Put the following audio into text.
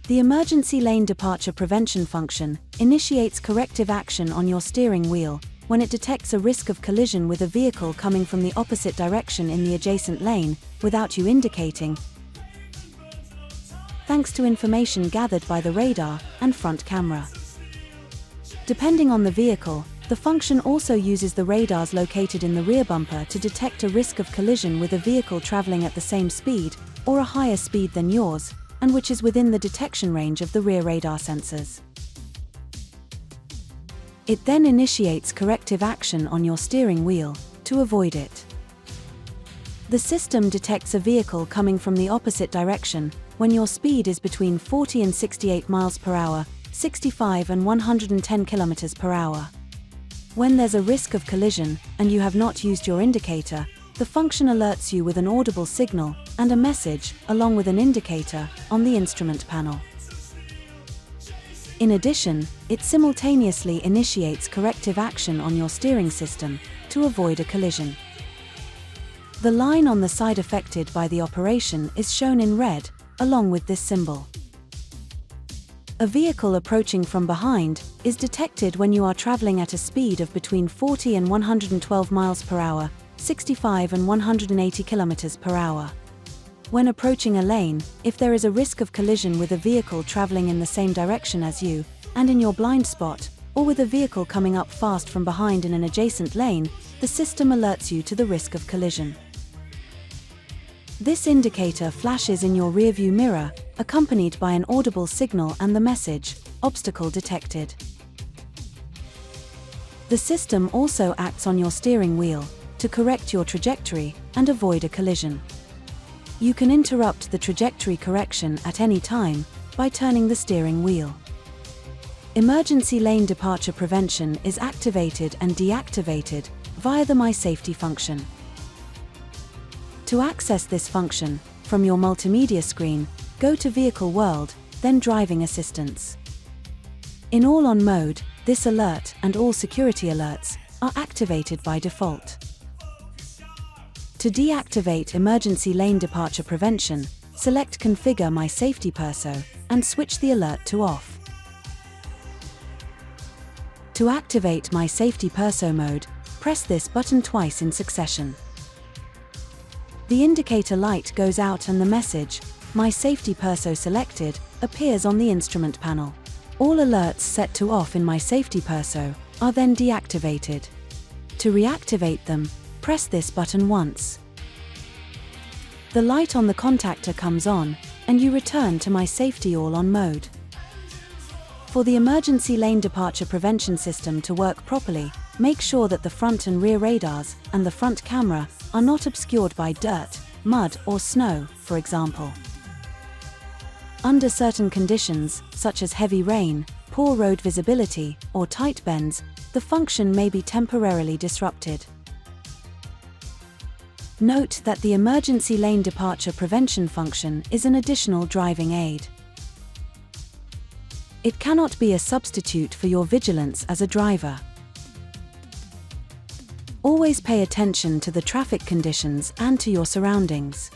The emergency lane departure prevention function initiates corrective action on your steering wheel when it detects a risk of collision with a vehicle coming from the opposite direction in the adjacent lane, without you indicating, thanks to information gathered by the radar and front camera. Depending on the vehicle, the function also uses the radars located in the rear bumper to detect a risk of collision with a vehicle traveling at the same speed or a higher speed than yours, and which is within the detection range of the rear radar sensors. It then initiates corrective action on your steering wheel to avoid it. The system detects a vehicle coming from the opposite direction when your speed is between 40 and 68 miles per hour, 65 and 110 kilometers per hour. When there's a risk of collision and you have not used your indicator, the function alerts you with an audible signal and a message, along with an indicator, on the instrument panel. In addition, it simultaneously initiates corrective action on your steering system to avoid a collision. The line on the side affected by the operation is shown in red, along with this symbol. A vehicle approaching from behind is detected when you are traveling at a speed of between 40 and 112 miles per hour, 65 and 180 kilometers per hour. When approaching a lane, if there is a risk of collision with a vehicle traveling in the same direction as you, and in your blind spot, or with a vehicle coming up fast from behind in an adjacent lane, the system alerts you to the risk of collision. This indicator flashes in your rearview mirror, accompanied by an audible signal and the message, "Obstacle detected." The system also acts on your steering wheel to correct your trajectory and avoid a collision. You can interrupt the trajectory correction at any time by turning the steering wheel. Emergency lane departure prevention is activated and deactivated via the My Safety function. To access this function, from your multimedia screen, go to Vehicle World, then Driving Assistance. In All-On mode, this alert and all security alerts are activated by default. To deactivate emergency lane departure prevention, select Configure My Safety Perso and switch the alert to off. To activate My Safety Perso mode, press this button twice in succession. The indicator light goes out and the message, "My Safety Perso selected," appears on the instrument panel. All alerts set to off in My Safety Perso are then deactivated. To reactivate them, press this button once. The light on the contactor comes on, and you return to My Safety All-On mode. For the emergency lane departure prevention system to work properly, make sure that the front and rear radars and the front camera are not obscured by dirt, mud or snow, for example. Under certain conditions, such as heavy rain, poor road visibility, or tight bends, the function may be temporarily disrupted. Note that the emergency lane departure prevention function is an additional driving aid. It cannot be a substitute for your vigilance as a driver. Always pay attention to the traffic conditions and to your surroundings.